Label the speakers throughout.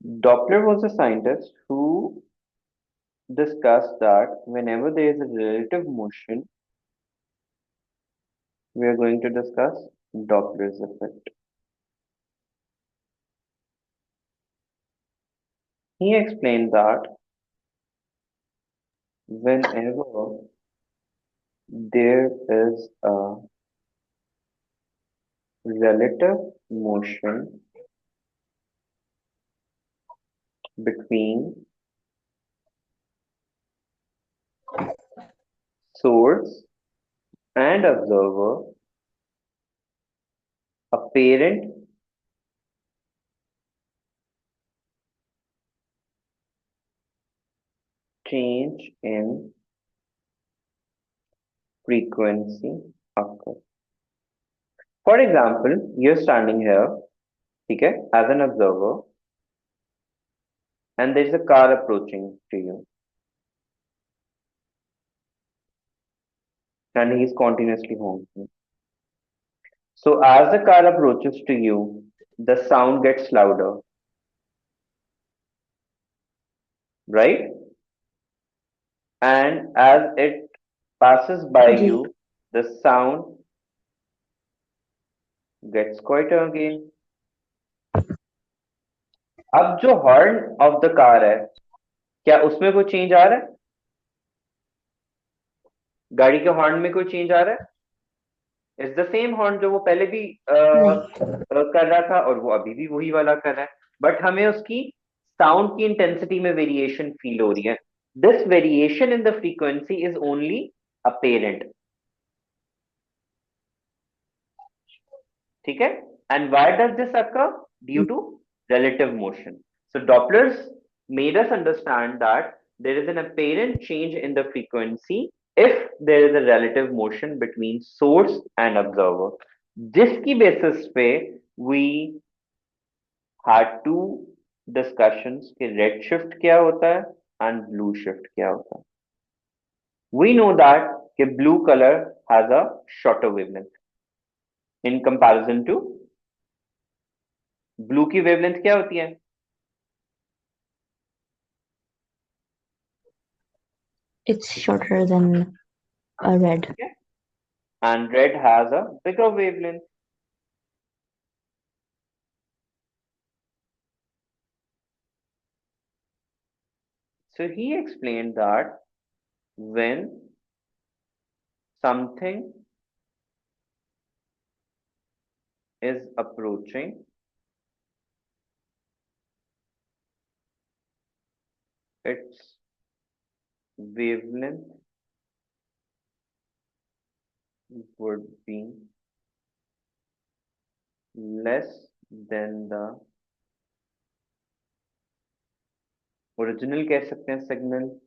Speaker 1: Doppler was a scientist who discussed that whenever there is a relative motion, we are going to discuss Doppler's effect. He explained that whenever there is a relative motion between source and observer, apparent change in frequency occurs. For example, you're standing here, okay, as an observer, and there's a car approaching to you, and he's continuously honking. So as the car approaches to you, the sound gets louder, right? And as it passes by
Speaker 2: ji.
Speaker 1: you, the sound gets quieter again. अब जो horn of the car है, क्या उसमें कोई change आ रहा है? गाड़ी के हॉर्न में कोई चेंज आ रहा है? इट्स द सेम हॉर्न जो वो पहले भी
Speaker 2: नहीं.
Speaker 1: कर रहा था और वो अभी भी वही वाला कर रहा है, बट हमें उसकी साउंड की इंटेंसिटी में वेरिएशन फील हो रही है. This variation in the frequency is only apparent. ठीक है? And why does this occur? Due to relative motion. So Dopplers made us understand that there is an apparent change in the frequency if there is a relative motion between source and observer. जिसकी basis पे we had two discussions कि red shift क्या होता है and blue shift क्या होता है. We know that कि blue color has a shorter wavelength in comparison to blue की wavelength क्या होती है?
Speaker 2: It's shorter than a red.
Speaker 1: Okay? And red has a bigger wavelength. So he explained that when something is approaching, its wavelength would be less than the original कह सकते हैं signal,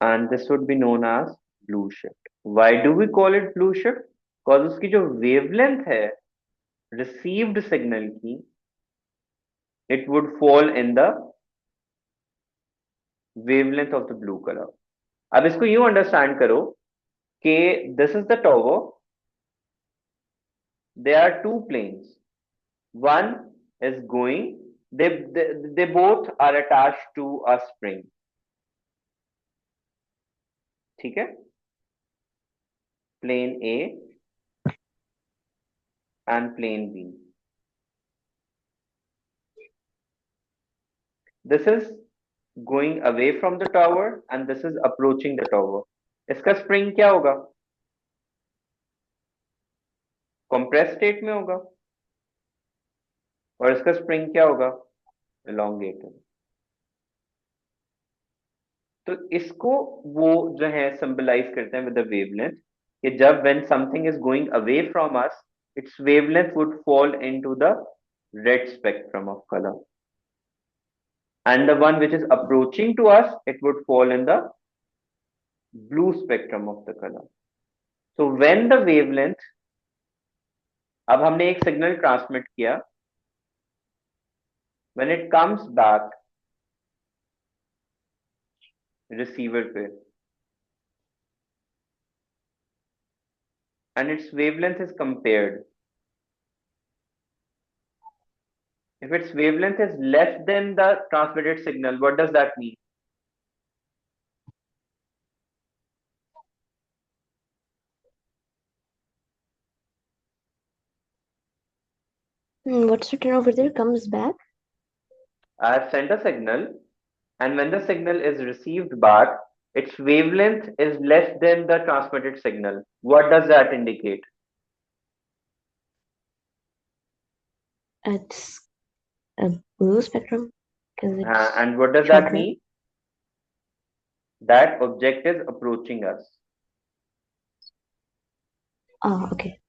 Speaker 1: and this would be known as blue shift. Why do we call it blue shift? Because उसकी जो wavelength है received signal की, it would fall in the wavelength of the blue color. अब इसको यूं अंडरस्टैंड करो कि this is the tower. There are two planes. One is going, they both are attached to a spring. ठीक है? Plane A and plane B. This is going away from the tower and this is approaching the tower. इसका spring क्या होगा? Compressed state में होगा. और इसका spring क्या होगा? Elongated. तो इसको वो जो है symbolize करते हैं with the wavelength कि जब when something is going away from us, its wavelength would fall into the red spectrum of color, and the one which is approaching to us, it would fall in the blue spectrum of the color. So when the wavelength, अब हमने एक signal transmit किया, when it comes back receiver पे and its wavelength is compared, If its wavelength is less than the transmitted signal, what does that mean?
Speaker 2: What's written over there comes back.
Speaker 1: I have sent a signal, and when the signal is received back, its wavelength is less than the transmitted signal. What does that indicate?
Speaker 2: It's a blue spectrum because it's
Speaker 1: And what does that
Speaker 2: shorter.
Speaker 1: mean? That object is approaching us.
Speaker 2: Oh, okay.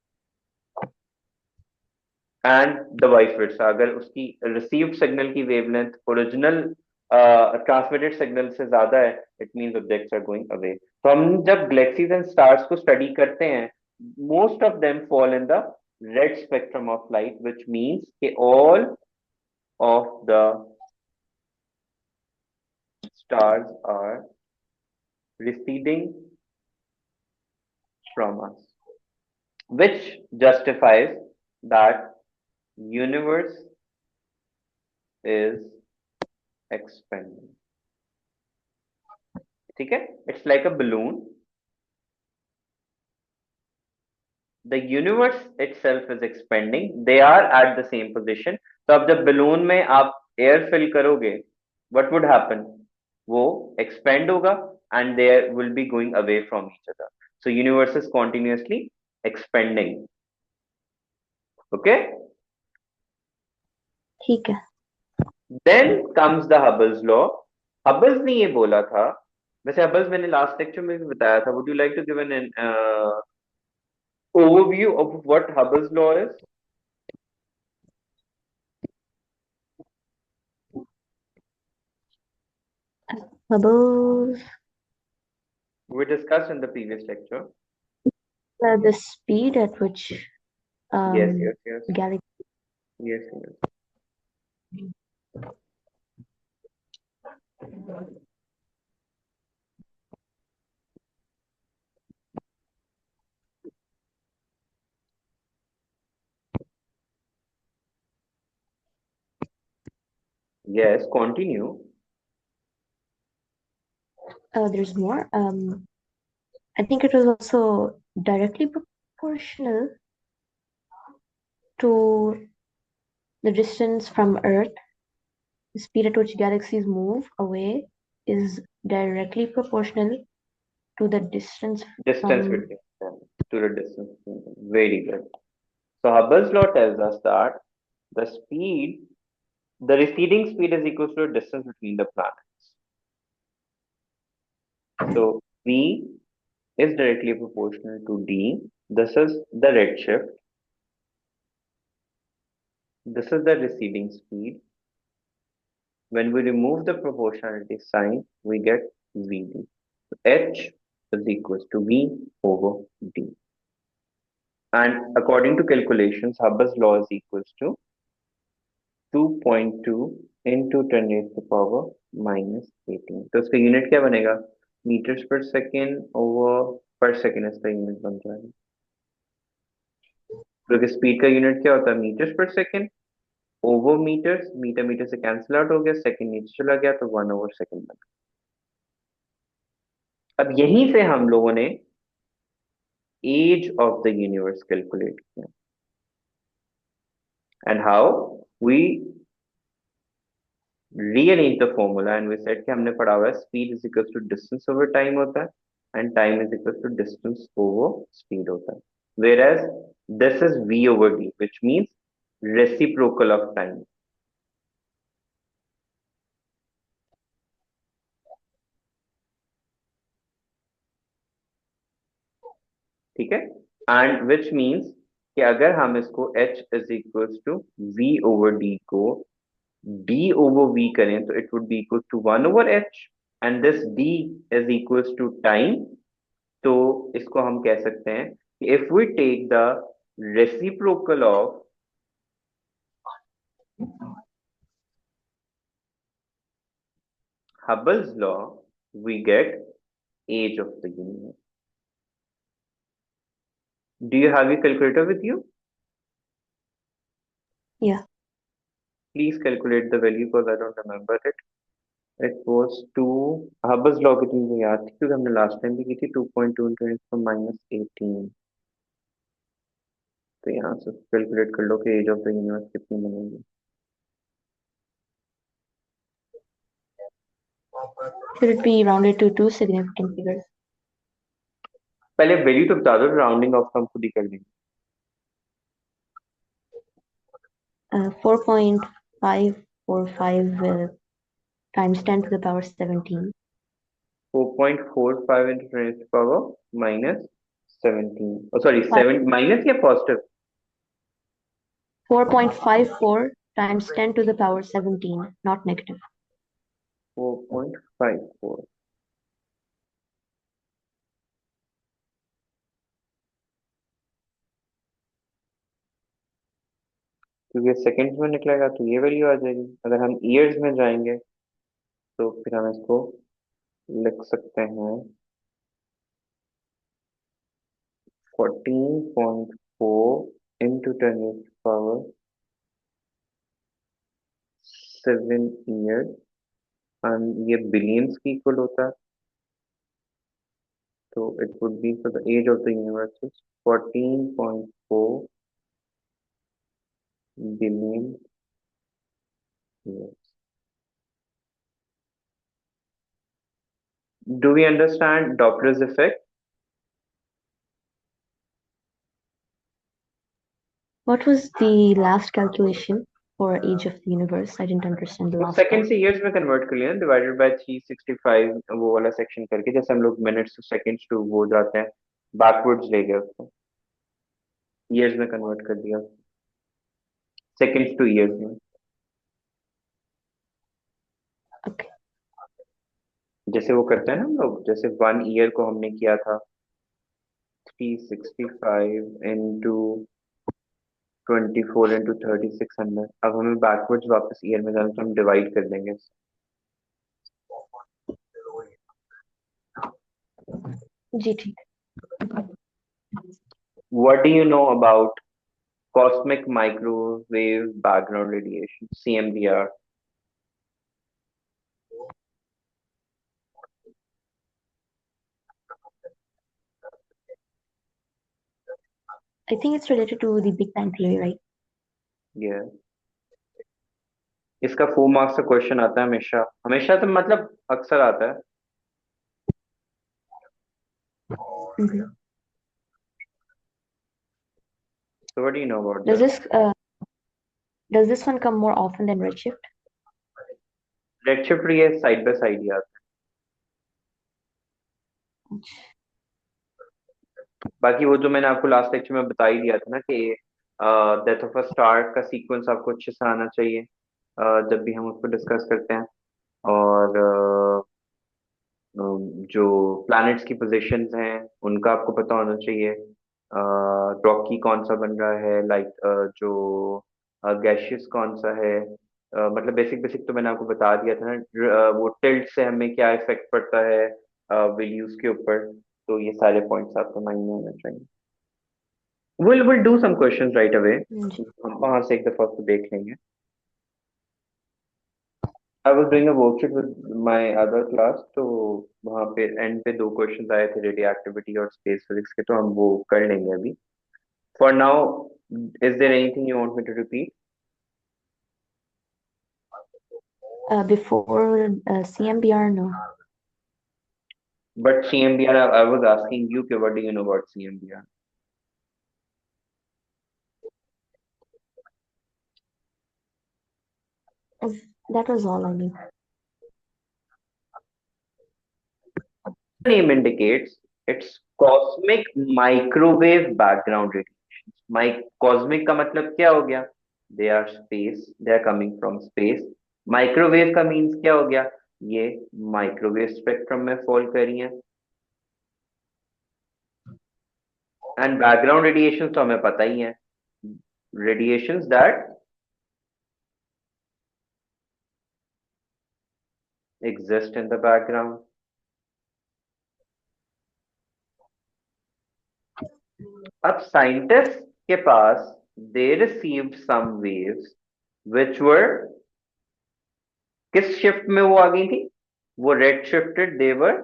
Speaker 1: And the vice versa, अगर उसकी received signal की wavelength original transmitted signal से ज्यादा है, it means objects are going away. तो हम जब galaxies and stars को study करते हैं, most of them fall in the red spectrum of light, which means कि all of the stars are receding from us, which justifies that universe is expanding. ठीक है? It's like a balloon. The universe itself is expanding. They are at the same position. तो अब जब balloon में आप air fill करोगे, what would happen? वो expand होगा and they will be going away from each other. So universe is continuously expanding. Okay?
Speaker 2: ठीक है.
Speaker 1: Then comes the Hubble's law. Hubble's ने ये बोला था, वैसे Hubble's मैंने last lecture में भी बताया था. Would you like to give an overview of what Hubble's law is?
Speaker 2: Hubble,
Speaker 1: We discussed in the previous lecture.
Speaker 2: the speed at which
Speaker 1: Yes, yes, yes,
Speaker 2: galaxy.
Speaker 1: yes, yes. Yes, continue.
Speaker 2: There's more. I think it was also directly proportional to the distance from Earth. The speed at which galaxies move away is directly proportional to the distance
Speaker 1: Distance
Speaker 2: from.
Speaker 1: between them, to the distance between them. Very good. So Hubble's law tells us that the speed, the receding speed is equal to the distance between the planets. So V is directly proportional to D. This is the redshift. This is the receding speed. When we remove the proportionality sign, we get Vd. So H is equal to V over D. And according to calculations, Hubble's law is equals to 2.2 into 10 raised to the power minus 18. तो इसका unit क्या बनेगा? Metres per second over पर second इसका unit बन जाएगा. क्योंकि speed का यूनिट क्या होता है? Metres per second over metres. Metre metre से कैंसिल आउट हो गया, सेकेंड नीचे चला गया तो 1 ओवर सेकेंड बन गया. अब यहीं से हम लोगों ने age of the universe calculate किया. And how we rearrange the formula and we said कि हमने पढ़ा हुआ है speed is equals to distance over time होता है and time is equals to distance over speed होता है, whereas this is v over d which means reciprocal of time. ठीक है? and which means कि अगर हम इसको h is equals to v over d को d over v करें तो it would be equal to 1 over h and this d is equals to time. तो इसको हम कह सकते हैं कि if we take the reciprocal of Hubble's law, we get age of the universe. Do you have your calculator with you?
Speaker 2: Yeah.
Speaker 1: Please calculate the value because I don't remember it. It was 2. हबल्स law की तो मुझे याद थी क्योंकि हमने last time भी की थी 2.2 into -18. तो यहाँ से कैलकुलेट कर लो कि एज ऑफ द यूनिवर्स कितनी बनेगी.
Speaker 2: Should it be rounded to two significant figures?
Speaker 1: पहले वैल्यू तो बता दो, राउंडिंग ऑफ हम खुद ही कर लेंगे.
Speaker 2: 4.545 times 10 to the power 17.
Speaker 1: 4.45 into 10 to the power -17. Oh, sorry, 7 minus या positive?
Speaker 2: 4.54 times 10 to the power 17, not negative.
Speaker 1: 4.54. क्योंकि सेकंड्स में निकलेगा तो ये वैल्यू आ जाएगी. अगर हम ईयर्स में जाएंगे तो फिर हम इसको लिख सकते हैं 14.4 into 10 to the power 7 year. And ये बिलियंस की इक्वल होता है. तो it would be for the age of the universe is 14.4 billion years. Do we understand Doppler's effect?
Speaker 2: What was the last calculation for age of the universe? I didn't understand the
Speaker 1: वो
Speaker 2: last
Speaker 1: second
Speaker 2: part.
Speaker 1: से years में convert कर लिया, divided by 365 वो वाला section करके. जैसे हम लोग मिनट्स टू सेकंड्स टू वो जाते हैं, बैकवर्ड्स ले गए उसको, ईयर्स में कन्वर्ट कर दिया, सेकंड्स टू ईयर्स में.
Speaker 2: Okay.
Speaker 1: जैसे वो करते हैं ना हम लोग, जैसे 1 ईयर को हमने किया था 365 into 24 into 3600. अब हमें बैकवर्ड्स वापस ईयर में जाना तो हम डिवाइड कर देंगे.
Speaker 2: जी ठीक.
Speaker 1: What do you know about cosmic microwave background radiation, CMBR?
Speaker 2: I think it's related to the Big Bang theory, right?
Speaker 1: Yeah. इसका 4 मार्क्स का क्वेश्चन आता है हमेशा, हमेशा तो मतलब अक्सर आता है.
Speaker 2: Mm-hmm.
Speaker 1: So what do you know about
Speaker 2: Does
Speaker 1: this?
Speaker 2: does this one come more often than redshift?
Speaker 1: Redshift ये साइड बाय साइड ही आता है. बाकी वो जो मैंने आपको लास्ट लेक्चर में बता ही दिया था ना कि डेथ ऑफ अ स्टार का सीक्वेंस आपको अच्छे से आना चाहिए जब भी हम उसको डिस्कस करते हैं. और जो प्लैनेट्स की पोजीशंस हैं उनका आपको पता होना चाहिए. रॉकी कौन सा बन रहा है, लाइक जो गैशियस कौन सा है. मतलब बेसिक बेसिक तो मैंने आपको बता दिया था ना. वो टिल्ट से हमें क्या इफेक्ट पड़ता है वैल्यूज के ऊपर. तो ये सारे पॉइंट्स आपको माइंड में होना चाहिए. We'll do some questions right away.
Speaker 2: जी.
Speaker 1: हम वहां से एक दफा उसको देख लेंगे. I was doing a worksheet with my other class, तो वहाँ पे एंड पे 2 क्वेश्चंस आए थे रेडियो एक्टिविटी और स्पेस फिजिक्स के, तो हम वो कर लेंगे अभी. For now, is there anything you want me to repeat?
Speaker 2: Before CMBR, no.
Speaker 1: But CMBR, I was asking you, what do you know about CMBR?
Speaker 2: That was all I knew.
Speaker 1: The name indicates it's cosmic microwave background radiation. Cosmic का मतलब क्या हो गया? They are space, they are coming from space. Microwave का means क्या हो गया? ये माइक्रोवेव स्पेक्ट्रम में फॉल कर रही हैं. एंड बैकग्राउंड रेडिएशन तो हमें पता ही है, radiations that exist in the background. अब साइंटिस्ट के पास they received some waves which were किस शिफ्ट में वो आ गई थी? वो red shifted, they were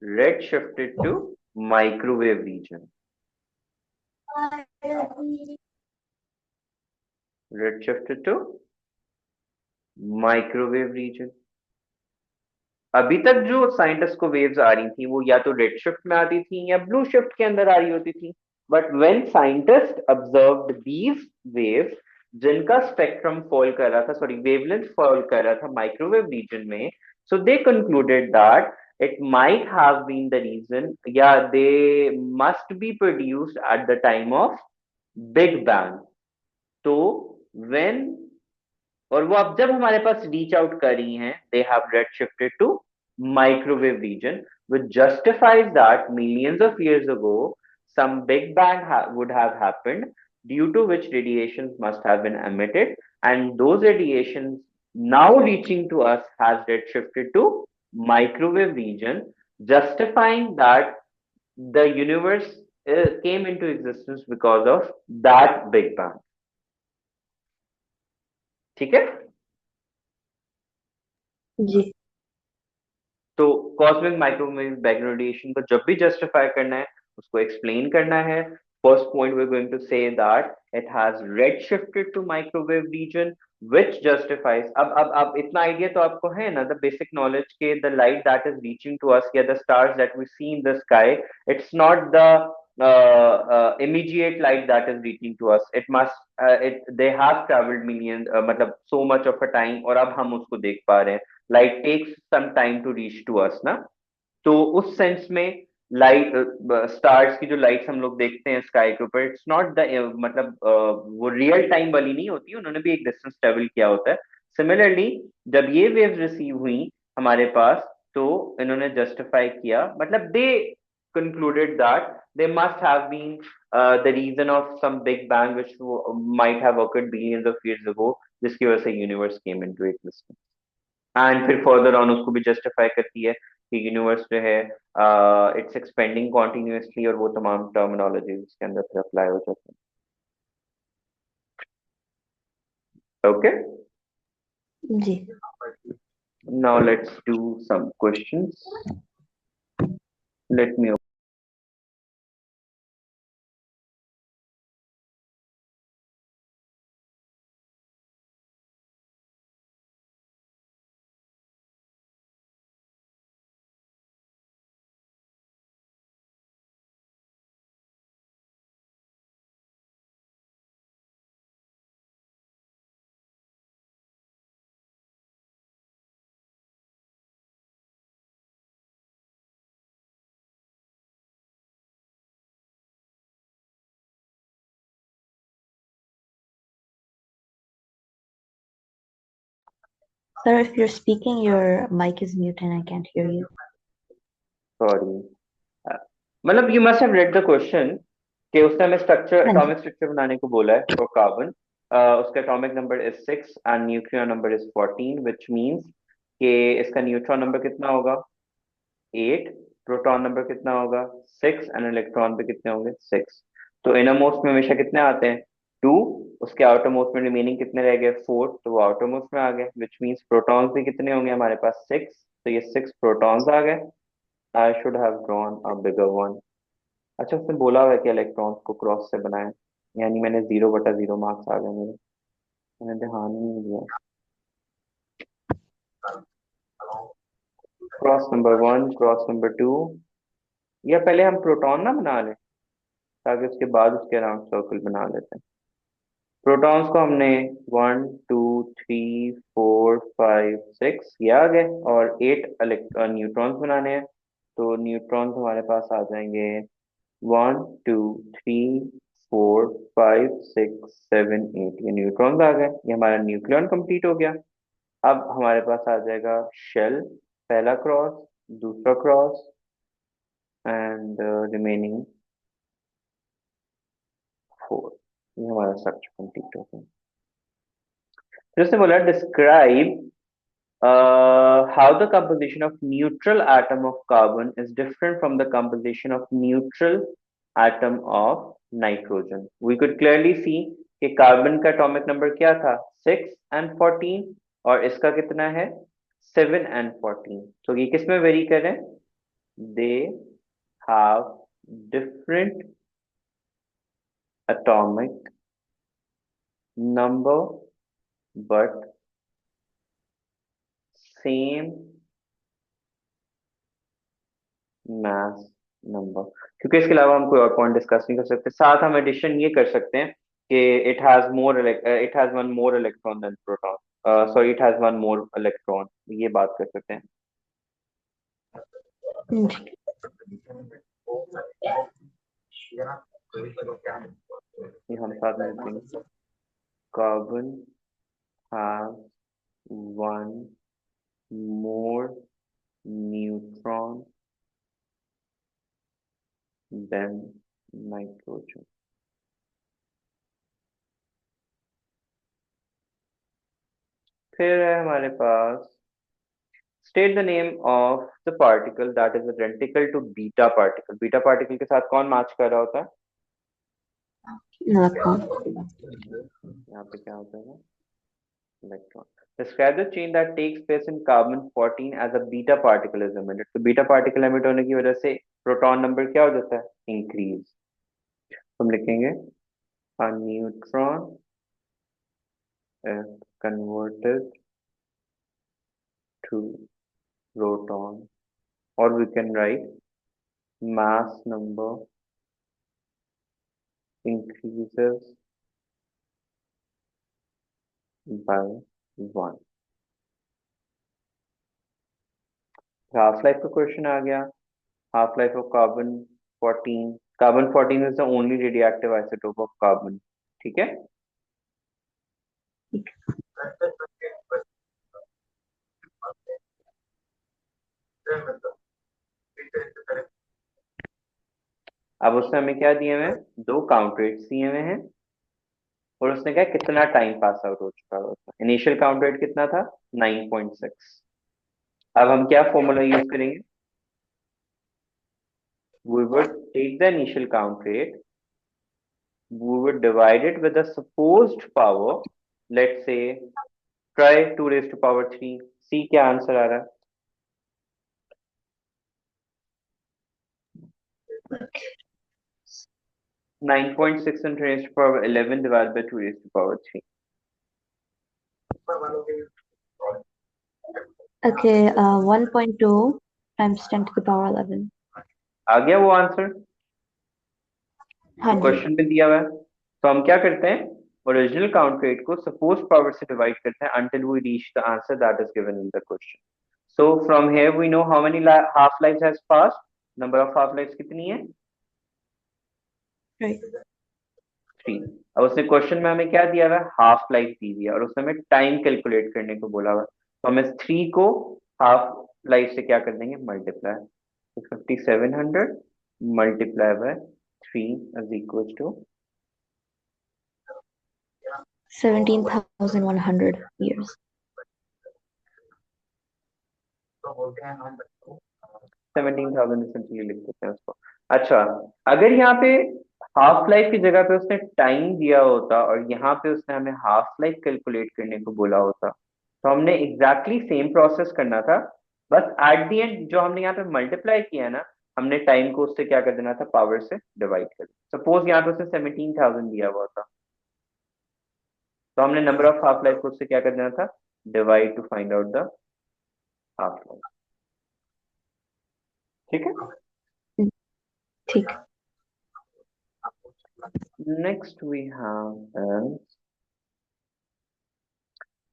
Speaker 1: red shifted to microwave region. Red shifted to microwave region. अभी तक जो साइंटिस्ट को वेव्स आ रही थी वो या तो रेड शिफ्ट में आती थी या ब्लू शिफ्ट के अंदर आ रही होती थी. But when scientist observed these waves, जिनका स्पेक्ट्रम फॉल कर रहा था, सॉरी वेवलेंथ फॉल कर रहा था माइक्रोवेव रीजन में, so they concluded that it might have been the reason, yeah, they must be produced at the time of Big Bang. तो when, और वो अब जब हमारे पास रीच आउट कर रही हैं, they have red shifted to microwave region, which justifies that millions of years ago some big bang would have happened, due to which radiations must have been emitted, and those radiations now reaching to us has red shifted to microwave region, justifying that the universe came into existence because of that big bang. ठीक है?
Speaker 2: जी.
Speaker 1: तो cosmic microwave background radiation को जब भी justify करना है, उसको explain करना है. First point we are going to say that it has red shifted to microwave region, which justifies. अब इतना आइडिया तो आपको है ना, द बेसिक नॉलेज के the light that is reaching to us या the stars that we see in the sky, it's not the immediate light that is reaching to us. It must they have traveled millions, मतलब so much of a time, और अब हम उसको देख पा रहे हैं. Light takes some time to reach to us ना. तो उस सेंस में लाइट, स्टार्स की जो लाइट्स हम लोग देखते हैं स्काई के ऊपर, इट्स नॉट द मतलब वो रियल टाइम वाली नहीं होती, उन्होंने भी एक डिस्टेंस ट्रेवल किया होता है. सिमिलरली जब ये वेव्स रिसीव हुई हमारे पास, तो इन्होंने जस्टिफाई किया, मतलब दे concluded that they must have been the reason of some big bang which might have occurred billions of years ago, जिसकी वजह से universe came into existence. And फिर फर्दर ऑन उसको भी जस्टिफाई करती है कि यूनिवर्स जो है इट्स एक्सपेंडिंग कॉन्टिन्यूसली, और वो तमाम टर्मिनोलॉजी उसके अंदर फिर अप्लाई हो जाती है. ओके,
Speaker 2: जी.
Speaker 1: Now let's do some questions. Let me
Speaker 2: Sir, if you're speaking, your mic is mute and I can't hear you.
Speaker 1: Sorry, मतलब you must have read the question कि उसने हमें स्ट्रक्चर,
Speaker 2: हाँ जी.
Speaker 1: एटॉमिक स्ट्रक्चर बनाने को बोला है फॉर कार्बन. उसका atomic number is 6 and nuclear number is 14, which means कि इसका न्यूट्रॉन नंबर कितना होगा? 8. प्रोटॉन नंबर कितना होगा? 6. एंड इलेक्ट्रॉन पे कितने होंगे? 6. तो इनर मोस्ट में हमेशा कितने आते हैं? 2. उसके आउटर मोस्ट में रिमेनिंग कितने रह गए? 4. तो वो आउटर मोस्ट में आ गए, विच मीन्स प्रोटॉन्स भी कितने होंगे हमारे पास? 6. तो ये 6 प्रोटॉन्स आ गए. I should have drawn a bigger one. अच्छा, उसने बोला हुआ है कि इलेक्ट्रॉन्स को क्रॉस से बनाएं, यानी मैंने 0/0 मार्क्स आ गए मेरे, मैंने ध्यान ही नहीं दिया. क्रॉस नंबर 1, क्रॉस नंबर 2, या पहले हम प्रोटॉन ना बना लें ताकि उसके बाद उसके अराउंड सर्कल बना लेते हैं. प्रोटॉन्स को हमने 1 2 3 4 5 6 ये आ गए, और 8 न्यूट्रॉन्स बनाने हैं. तो न्यूट्रॉन्स हमारे पास आ जाएंगे 1 2 3 4 5 6 7 8. ये न्यूट्रॉन्स आ गए, ये हमारा न्यूक्लियन कंप्लीट हो गया. अब हमारे पास आ जाएगा शेल, पहला क्रॉस, दूसरा क्रॉस, एंड रिमेनिंग 4. ये हमारा स्ट्रक्चर कंप्लीट हो गया. जैसे बोला, describe how the composition of neutral atom of carbon is different from the composition of neutral atom of nitrogen. We could clearly see कि कार्बन का एटॉमिक नंबर क्या था 6 and 14 और इसका कितना है 7 and 14। तो ये किस में वेरी करें, they have different atomic number but same mass number. क्योंकि इसके अलावा हम कोई और पॉइंट डिस्कस नहीं कर सकते। साथ हम एडिशन ये कर सकते हैं कि it has one more electron than proton, sorry it has one more electron, ये बात कर सकते हैं।
Speaker 2: ठीक
Speaker 1: ये हम साथ में लिखेंगे, carbon has one more neutron than nitrogen. फिर है हमारे पास state the name of the particle that is identical to beta particle। Beta particle के साथ कौन मैच कर रहा होता है,
Speaker 2: इलेक्ट्रॉन।
Speaker 1: यहाँ पे क्या होता है, electron. Describe the change that takes place in carbon 14 as a beta particle is emitted। तो बीटा पार्टिकल एमिट होने की वजह से प्रोटॉन नंबर क्या हो जाता है, इंक्रीज। हम लिखेंगे a neutron is converted to proton, or we can write mass number increases by 1। Half life का क्वेश्चन आ गया। Half life of carbon 14, carbon 14 is the only radioactive isotope of carbon. ठीक है, अब उसने हमें क्या दिए हुए हैं, दो काउंट रेट्स दिए हुए हैं और उसने कहा कितना टाइम पास आउट हो चुका है उसका। इनिशियल काउंट रेट कितना था 9.6। अब हम क्या फॉर्मूला यूज करेंगे, we would take the initial count rate, we would divide it with the supposed power, let's say try 2 raised to power 3। सी क्या आंसर आ रहा है, 9.6 into 10 raised to power 11 divided by 2 raised to power 3।
Speaker 2: Okay, 1.2 times 10 to the power 11।
Speaker 1: आ गया वो answer,
Speaker 2: हाँ
Speaker 1: तो
Speaker 2: जी।
Speaker 1: Question में दिया हुआ है। तो हम क्या करते हैं, ओरिजिनल काउंट रेट को सपोज पावर से डिवाइड करते हैं until we reach the answer that is given in the question। So from here we know how many half lives has passed, number of half lives कितनी है,
Speaker 2: Right।
Speaker 1: 3। अब उसने question में हमें क्या दिया हुआ है, हाफ लाइफ दी हुई है और उसने हमें टाइम कैलकुलेट करने को बोला हुआ है। तो हम इस 3 को हाफ लाइफ से क्या कर देंगे, मल्टीप्लाई। तो 5700 multiply by 3 is equal to
Speaker 2: 17,100 years।
Speaker 1: 17,000 essentially लिख देते हैं उसको। अच्छा, अगर यहाँ पे हाफ लाइफ की जगह पे उसने टाइम दिया होता और यहाँ पे उसने हमें हाफ लाइफ कैलकुलेट करने को बोला होता, तो हमने एग्जैक्टली सेम प्रोसेस करना था। बस एट दी एंड जो हमने यहाँ पे मल्टीप्लाई किया है ना, हमने टाइम को उससे क्या कर देना था, पावर से डिवाइड कर देना। सपोज यहाँ पे उसने 17,000 दिया हुआ था, तो हमने नंबर ऑफ हाफ लाइफ को उससे क्या कर देना था, divide two find out the half life. ठीक है,
Speaker 2: ठीक।
Speaker 1: next we have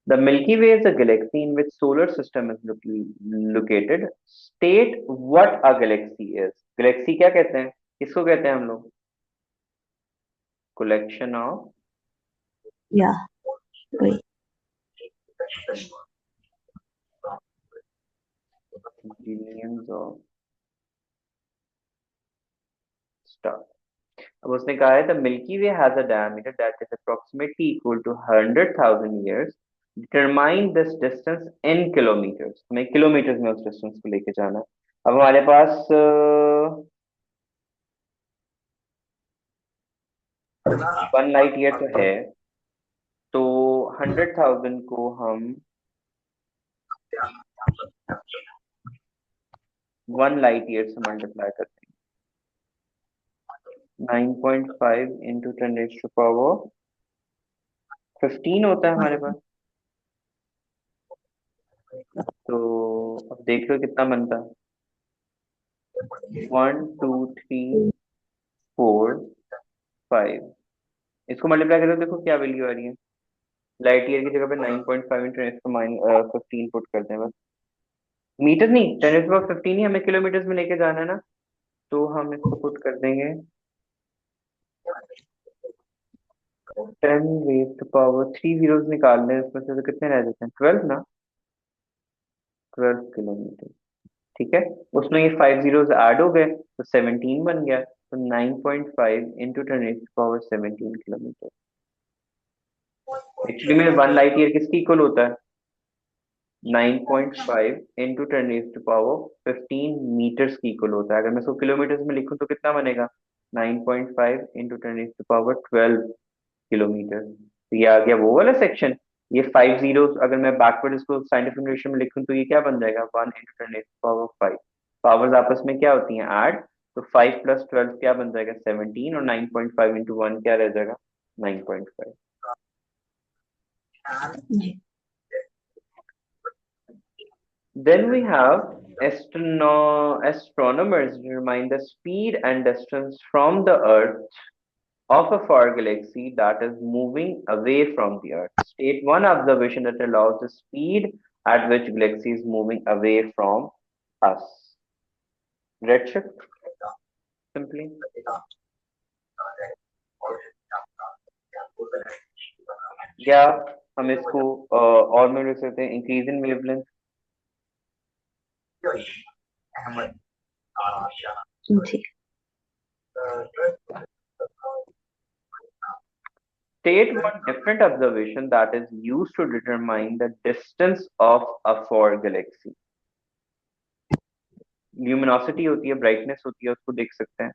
Speaker 1: the Milky Way is a galaxy in which solar system is located। State what a galaxy is। Galaxy क्या कहते हैं, किसको कहते हैं हम लोग, collection of
Speaker 2: या वही।
Speaker 1: billions of stars। अब उसने कहा है the Milky Way has a diameter that is approximately equal to 100,000 years। Determine this distance in kilometers। हमें किलोमीटर में उस डिस्टेंस को लेके जाना है। अब हमारे पास 1 लाइट ईयर तो है, 100,000 को हम 1 लाइट ईयर से मल्टीप्लाई करते हैं, 9.5 इंटू 10⁻15 होता है हमारे पास। तो अब देख लो कितना बनता है, 1 2 3 4 5। इसको मल्टीप्लाई करो, देखो क्या वैल्यू आ रही है। लाइट ईयर की जगह पे 9.5 इंटू 10⁻15 पुट करते हैं बस। मीटर नहीं, 10⁻15 ही हमें किलोमीटर में लेके जाना है ना, तो हम इसको पुट कर देंगे 10⁻3 जीरोस निकालने हैं उसमें से, तो कितने रह जाते हैं, 12 ना, 12 किलोमीटर। ठीक है, उसमें ये 5 जीरोस ऐड हो गए तो 17 बन गया, तो 9.5 इंटू 10⁻17 किलोमीटर। एक्चुअली में 1 लाइट ईयर किसकी इक्वल होता है, 9.5 इंटू 10⁻15 मीटर्स की इक्वल होता है। अगर मैं इसको किलोमीटर्स में लिखूं तो कितना बनेगा, 9.5 इंटू 10⁻12 किलोमीटर। तो ये आ गया वो वाला सेक्शन। ये 5 जीरो अगर मैं बैकवर्ड इसको साइंटिफिक नोटेशन में लिखूं तो ये क्या बन जाएगा, 1 इंटू 10⁻5। पावर्स आपस में क्या होती हैं, ऐड। तो 5 प्लस 12 क्या बन जाएगा, 17, और 9.5 इंटू 1 क्या रह जाएगा, 9.5। Then we have astronomers determine the speed and distance from the Earth of a far galaxy that is moving away from the Earth. State one observation that allows the speed at which galaxy is moving away from us. Redshift, simply. या हम इसको और में लिख सकते हैं, increase in wavelength.
Speaker 2: जी।
Speaker 1: State one different observation that is used to determine the distance of a far galaxy. Luminosity होती है, ब्राइटनेस होती है, उसको देख सकते हैं।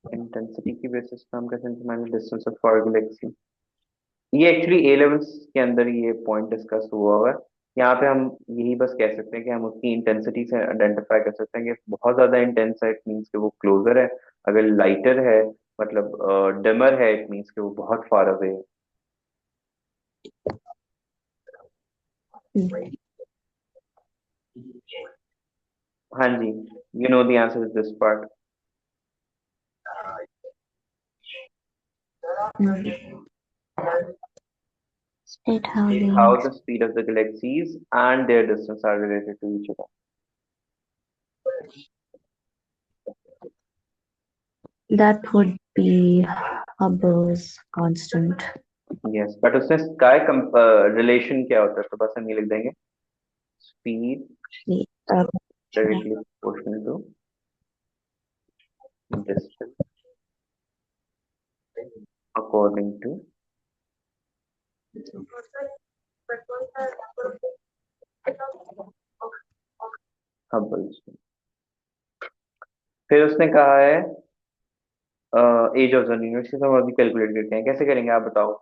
Speaker 1: इंटेंसिटी की बेसिस पे हम कैसे determine distance of far Galaxy. ये एक्चुअली ए लेवल्स के अंदर ये पॉइंट डिस्कस हुआ हुआ है। यहाँ पे हम यही बस कह सकते हैं कि हम उसकी इंटेंसिटी से आइडेंटिफाई कर सकते हैं कि बहुत ज्यादा इंटेंस है, इट मीन्स कि वो क्लोजर है। अगर लाइटर है, मतलब डिमर है, इट मीन्स कि वो बहुत फार अवे है। हाँ जी, you know the answer is this part.
Speaker 2: State how
Speaker 1: the speed of the galaxies and their distance are related to each other.
Speaker 2: that would be Hubble's constant.
Speaker 1: Yes, but उसमें sky relation क्या होता है, तो बस हम ये लिख देंगे, speed directly proportional to distance according to Hubble's. फिर उसने कहा है एज ऑफ द यूनिवर्स, से हम अभी कैलकुलेट करते हैं, कैसे करेंगे आप बताओ।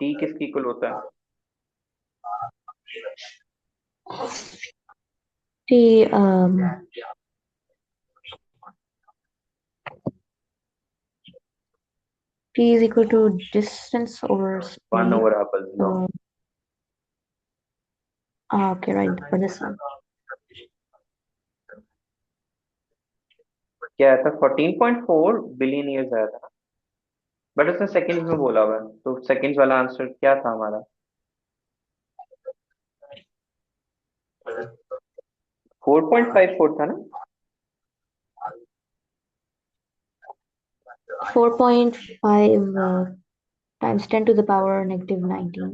Speaker 1: टी किसकी इक्वल होता है,
Speaker 2: T T is equal to distance over speed.
Speaker 1: 1 over Hubble's law.
Speaker 2: Okay, right, for this one.
Speaker 1: क्या आया था, 14.4 बिलियन ईयर्स आया था, बट उसने सेकंड्स में बोला हुआ है, तो सेकंड्स वाला आंसर क्या था हमारा, 4.54 था ना।
Speaker 2: 4.5 times 10 to the power negative 19.